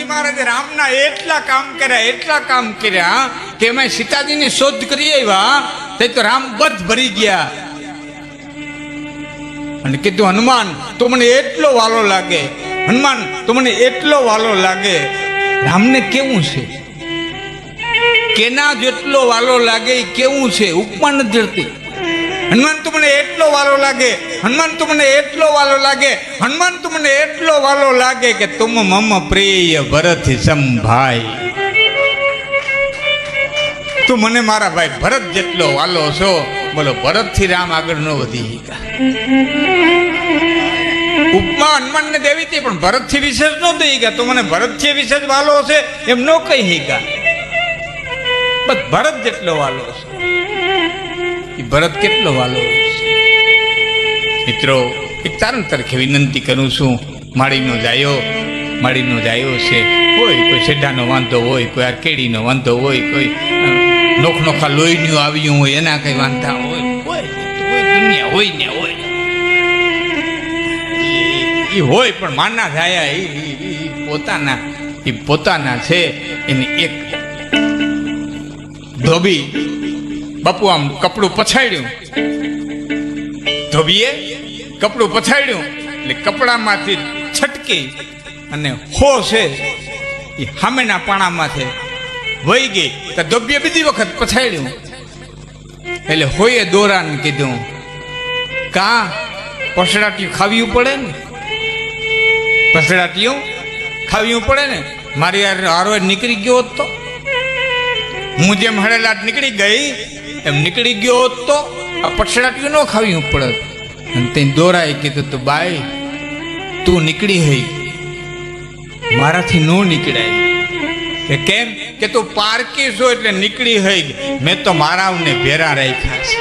મહારાજે રામના એટલા કામ કર્યા કે એમાં સીતાજીની શોધ કરી આવ્યા તો રામ બધ ભરી ગયા અને કીધું હનુમાન તો મને એટલો વાલો લાગે, હનુમાન તો મને એટલો વાલો લાગે. રામને કેવું છે, કેના જેટલો વાલો લાગે એ કેવું છે, ઉપમા નથી જડતી. હનુમાન તો મને એટલો વાલો લાગે, હનુમાન તો મને એટલો વાલો લાગે, હનુમાન તો મને એટલો વાલો લાગે કે તુમ મમ પ્રિય ભરત સંભાઈ. તું મને મારા ભાઈ ભરત જેટલો વાલો છો. બોલો, ભરત થી રામ આગળ ન વધી ગયા. ઉપમા હનુમાન ને દેવી હતી પણ ભરત થી વિશેષ ન દઈ ગયા. તો મને ભરત થી વિશેષ વાલો છે એમ ન કહી ગયા. બસ ભરત જેટલો વાલો છે. ભરત કેટલો વાલો છે. મિત્રો, એક તારણ તરફે વિનંતી કરું છું. માળીનો જાયો છે. કોઈ સેઢાનો વાંધો હોય, કોઈ આ કેડીનો વાંધો હોય, કોઈ નોખા લોહીનું આવ્યું હોય, એના કઈ વાંધા હોય, દુનિયા હોય ને હોય એ હોય. પણ માના જાયા પોતાના છે. એની એક ધોબી બાપુ આમ કપડું પછાડ્યું, ધોબીએ કપડું પછાડ્યું એટલે કપડામાંથી છટકી અને હો છે એ સામેના પાણામાંથી વહી ગઈ. તો ધોબીએ બીજી વખત પછાડ્યું એટલે હોઈએ દોરાને કીધું, કા પસડાટીયું ખાવ્યું પડે ને, પસડાટીયું ખાવ્યું પડે ને. મારી હારો નીકળી ગયો હોત તો, હું જેમ હળેલાટ નીકળી ગઈ એમ નીકળી ગયો હોત તો આ પછડાટીયું ન ખાવ્યું પડે. અને તે દોરાએ કીધું, તો બાઈ તું નીકળી હઈ, મારાથી ન નીકળાય. કેમ કે તું પારકી છો એટલે નીકળી હઈ. મેં તો મારાઓને ભેરા રાખ્યા છે.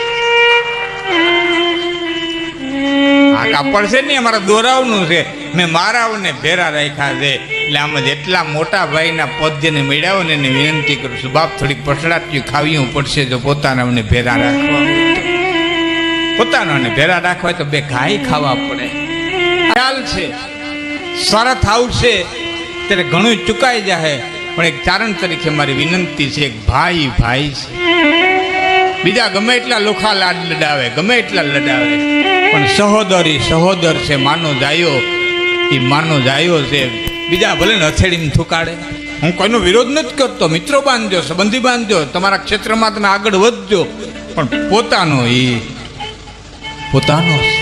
આ કાપડ છે ને અમારા દોરાવનું છે, મેં મારાઓને ભેરા રાખ્યા છે. એટલે આમ જેટલા મોટા ભાઈના પદ જેને મેળવ્યો ને એને વિનંતી કરું છું, બાપ થોડીક પછડાટીયું ખાવ્યું પડશે. જો પોતાનાને ભેરા રાખવા હોય તો, પોતાનાને ભેરા રાખવા હોય તો બે ઘાઈ ખાવા પડે. ખ્યાલ છે શરત આવશે ત્યારે ઘણું ચૂકાઈ જાય. પણ એક ચારણ તરીકે મારી વિનંતી છે, એક ભાઈ છે. બીજા ગમે એટલા લોખા લાડ લડાવે, ગમે એટલા લડાવે, પણ સહોદર છે. માનો જાયો છે. બીજા ભલે ને હથેળીને થૂકાડે. હું કોઈનો વિરોધ નથી કરતો. મિત્રો બાંધજો, સંબંધી બાંધજો, તમારા ક્ષેત્રમાં તમે આગળ વધજો, પણ પોતાનો છે.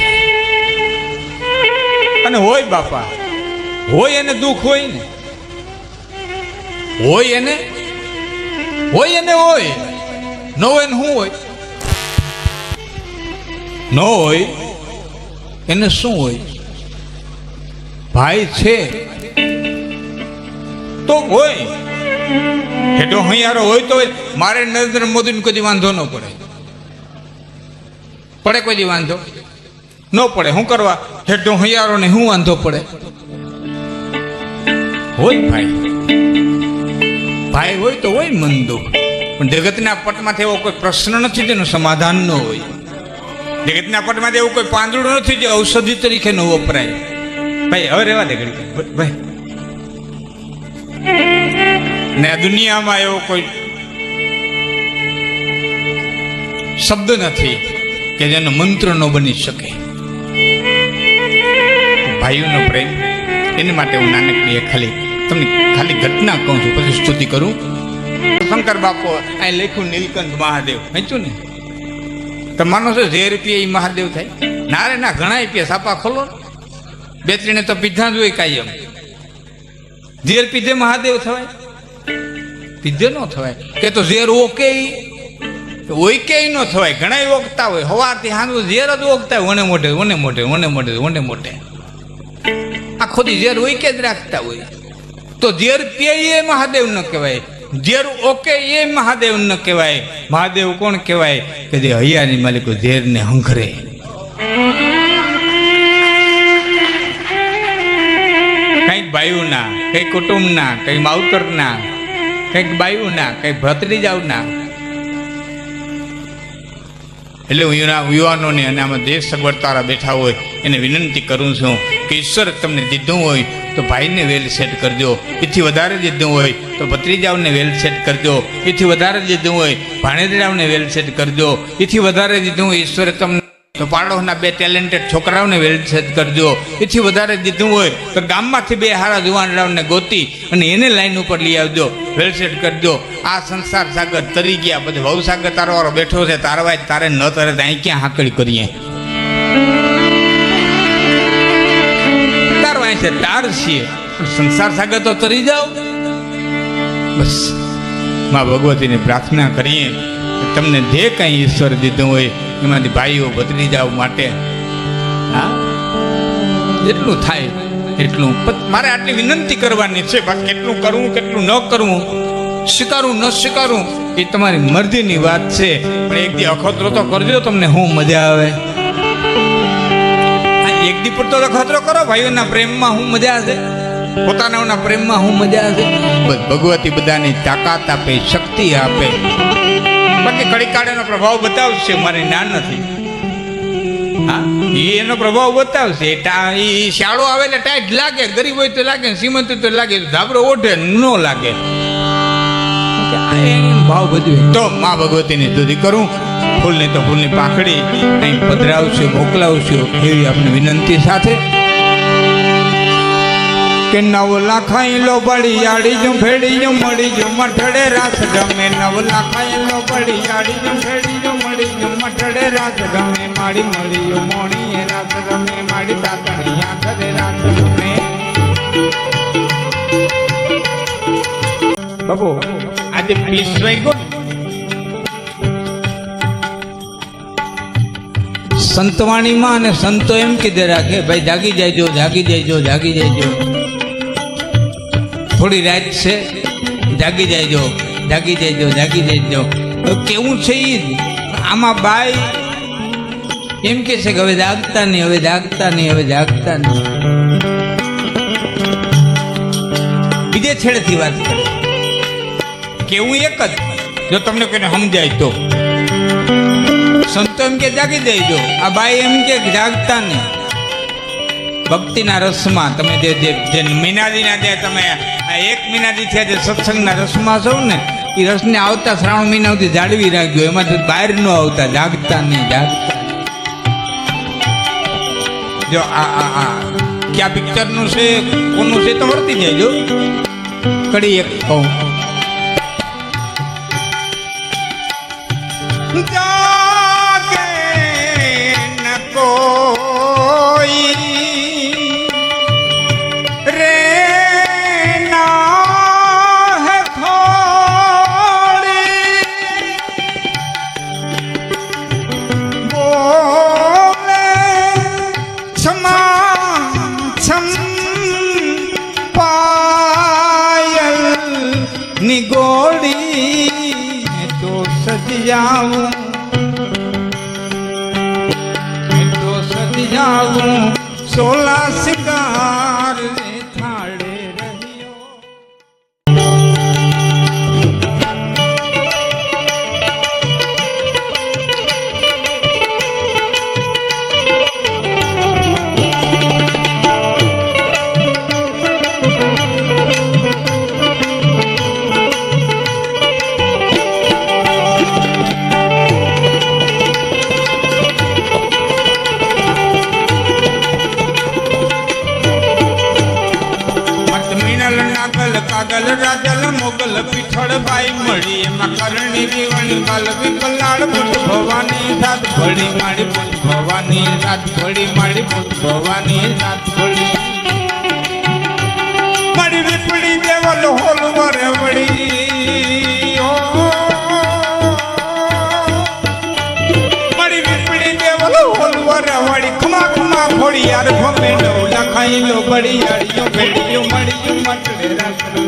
અને હોય બાપા, હોય એને દુઃખ હોય ને, હોય એને હોય ન હોય ને શું હોય, ન હોય એને શું હોય. ભાઈ છે તો હોય, હેઠો હૈયારો હોય તો મારે નરેન્દ્ર મોદીને કોઈ વાંધો ન પડે. કોઈ વાંધો ન પડે. શું કરવા હેઠો હૈયારો ને શું વાંધો પડે. હોય ભાઈ હોય તો હોય મન દુઃખ. પણ જગતના પટમાંથી એવો કોઈ પ્રશ્ન નથી જેનું સમાધાન ન હોય. જગતના પટમાંથી એવું કોઈ પાંદડું નથી જે ઔષધિ તરીકે ન વપરાય. ભાઈ હવે રહેવા દે ઘડી ભાઈ. ને આ દુનિયામાં એવો કોઈ શબ્દ નથી કે જેનો મંત્ર ન બની શકે. ભાઈઓનો પ્રેમ, એની માટે હું નાનકડી તમને ખાલી ઘટના કહું છું, પછી સ્તુતિ કરું. શંકર બાપુ અહીં લખ્યું નીલકંઠ મહાદેવ વાંચ્યું ને? તમે માનો છો જે રૂપિયા એ મહાદેવ થાય? ના રે ના, ઘણા રૂપિયા સાપા ખોલો. 2-3 તો પીધા જ હોય કાયમ. ઝેર પીધે મહાદેવ થવાય? પીધે ન થવાય. કે તો ઝેર ઓકે હોય કે ન થવાય. ઘણા ઓગતા હોય, સવારથી હાંજુ ઝેર જ ઓગતા હોય. ઓને મોટે આખો દી ઝેર હોય કે જ રાખતા હોય. તો ઝેર પીએ એ મહાદેવ ન કહેવાય, ઝેર ઓકે એ મહાદેવ ન કહેવાય. મહાદેવ કોણ કહેવાય? કે જે હૈયાની માલિકો ઝેરને હંખરે. કંઈક બાયુના, કંઈક કુટુંબના, કંઈક માવતરના, કંઈક બાયુના, કંઈક ભત્રીજાઓના. એટલે યુવાનોને અને આમાં દેશ સગવડતારા બેઠા હોય એને વિનંતી કરું છું કે ઈશ્વર તમને દીધું હોય તો ભાઈને વેલ સેટ કરજો, એથી વધારે દીધું હોય તો ભત્રીજાઓને વેલ સેટ કરજો, એથી વધારે દીધું હોય ભાણેજડાઓને વેલ સેટ કરજો, એથી વધારે દીધું હોય ઈશ્વરે તમને તો પાડોશના 2 ટેલેન્ટેડ છોકરાઓને વેલ સેટ કરજો, એથી વધારે દીધું હોય તો ગામમાંથી 2 હારા જુવાનડાઓને ગોતી અને એને લાઈન ઉપર લઈ આવજો, વેલ સેટ કરજો. આ સંસાર સાગર તરી ગયા, બધે ભવ સાગર તારો વાળો બેઠો છે, તારવાય તારે ન તરે તો અહીં ક્યાં હાકડી કરીએ, તારવાય છે તાર છીએ, સંસાર સાગર તો તરી જાઓ. બસ માં ભગવતીને પ્રાર્થના કરીએ તમને જે કંઈ ઈશ્વર દીધું હોય એમાંથી ભાઈઓ ભત્રીજાઓ માટે હા જેટલું થાય એટલું મારે આટલી વિનંતી કરવાની છે. બાકી કેટલું કરવું કેટલું ન કરવું, સ્વીકારવું ન સ્વીકારવું એ તમારી મરજીની વાત છે. પણ એક દી અખતરો તો કરજો, તમને શું મજા આવે. એક દી પૂરતો અખતરો કરો, ભાઈઓના પ્રેમમાં શું મજા છે, પોતાનાઓના પ્રેમમાં શું મજા છે. બસ ભગવતી બધાની તાકાત આપે, શક્તિ આપે. બાકી કડીકાળાનો પ્રભાવ બતાવશે, મારી ના નથી. હા એનો પ્રભાવ બતાવશે. એ શાળો આવે એટલે ટાઈટ લાગે, ગરીબ હોય તો લાગે, શ્રીમંત હોય તો લાગે, ધાબરો ઓઢે ન લાગે, ભાવ બધું. તો મા ભગવતીની સ્તુતિ કરું, ફૂલની તો ફૂલની પાંખડી અહીં પધરાવશું, મોકલાવશું એવી આપની વિનંતી સાથે. કે 9 લાખાઈ લો બળી આડી જો ફેડી જો મળી જો મઠડે રાસ ગમે, 9 લાખાઈ લો બળી આડી જો ફેડી જો મળી જો મઠડે રાસ ગમે, માડી મળી જો મોણી રાસ ગમે, માડી તાતણી આખરે રાસ ગમે. બાબુ આજે પીસવાઈ ગો સંતવાણીમાં, અને સંતો એમ કીધે રાખે ભાઈ જાગી જાયજો, જાગી જાયજો, જાગી જાયજો, થોડી રાત છે, જાગી જાયજો, જાગી જાયજો, જાગી જાયજો. કેવું છે એ આમાં બાઈ એમ કે છે કે હવે જાગતા નહીં, હવે જાગતા નહીં, હવે જાગતા નહીં. બીજે છેડેથી વાત કરે, કેવું એક જ, જો તમને કોઈને સમજાય તો. સંતો એમ કે જાગી દેજો, આ બાઈ એમ કે જાગતા નહીં. ભક્તિના રસમાં તમે જે મીનાદીના જે તમે 1 મહિનાથી થયા જે સત્સંગના રસમાં છો ને, એ રસને આવતા શ્રાવણ મહિના સુધી જાળવી રાખજો, એમાં બહાર ન આવતા, જાગતા નહીં, જાગતા. જો આ ક્યાં પિક્ચરનું છે, કોનું છે તો વર્તી જાય. કડી એક કહું, જાગે ન કોઈ રે ના હે થોડી, બોલે છમા છમ પાયલ નિગોડી તો સજિયાવું, તો સજિયાવું 16 સિંગાર થાળે રહ્યો. કાગલ રાજલ મોગલ પીઠળ ભાઈ મળી, એમાં કરણી રીવણી બાલવી પલાળ બુટ ભવાની રાત ભળી, માડી બુટ ભવાની રાત ભળી, માડી બુટ ભવાની રાત ભળી, માડી રીપડી દેવલ હોલ વરે વળી, માડી રીપડી દેવલ હોલ વરે વળી, ખમા ખમા ફોડી યાર ભમે 9 લાખાઈ લો બળી આડીયો ભેડીયો મળીયો મટડે રાસ ગમે.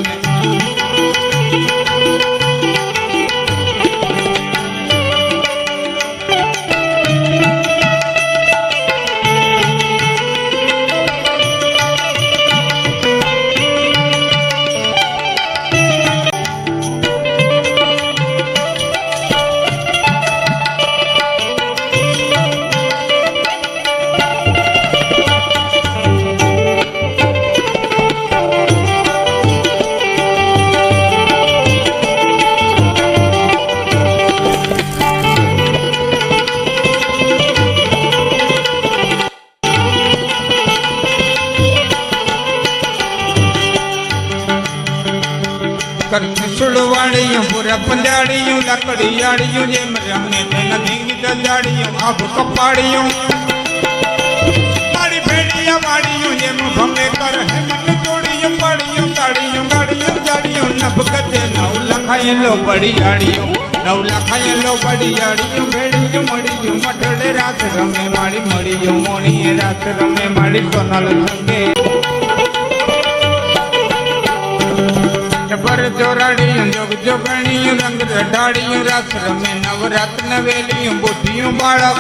પંજાડીયું લકડીયાડીયું જેમ રમે તેના ધીંગી તજાડીયું આભ કપાડીયું મારી ભેડિયા વાડીયું જેમ ભમે કર હેમંત જોડીયું પાડીયું તાડીયું ગાડીયું જાડીયું નભગતે 9 લખાયેલો પડીયાડીયું 9 લખાયેલો પડીયાડીયું ભેડિયું મળીયું મઠડે રાત રમે મારી મળીયું મોણીએ રાત રમે મારી સોનલ સંગે જબર ચોરાડીયું જોગ જોગણીયું રંગ રઢાડીયું રાત રમે નવરાત નવેલીયું બુદ્ધિયું બાળક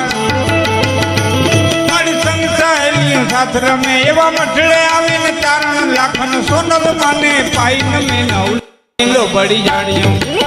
મારી સંગ સહેલીયું સાથ રમે એવા મઠડે આવીને 4 લાખનું સોનલ માને પાઈને મેં 9 લો બળી જાડીયું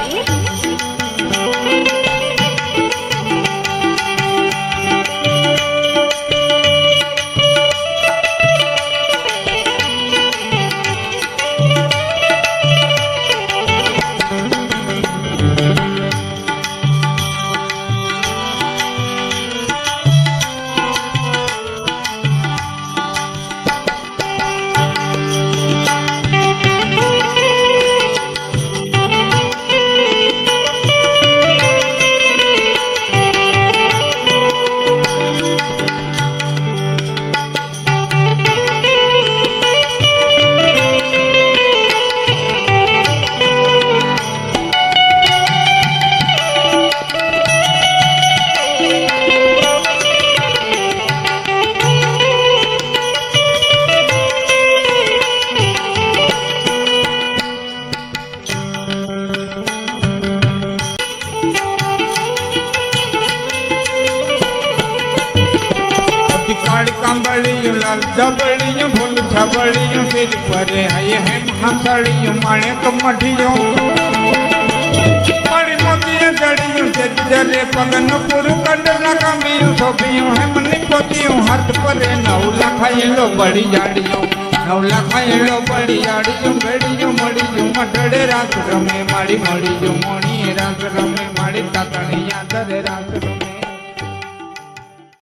लाल दबड़ियों फूल छबड़ियों सिर परे आए हैं हंसड़ियों माणिक मठियों बड़ी मोतियों जड़ियों जरे पगन पुरु कंडना कमियों सोफियों है मनी पोतियों हाथ परे 9 लखाયેલો बड़ी जाड़ियों 9 लखाયેલો बड़ी जाड़ियों बेड़ियों मड़ियों मठड़े रात रमे माड़ी मड़ियों मोणी रात रमे माड़ी तातणिया दरे रात रमे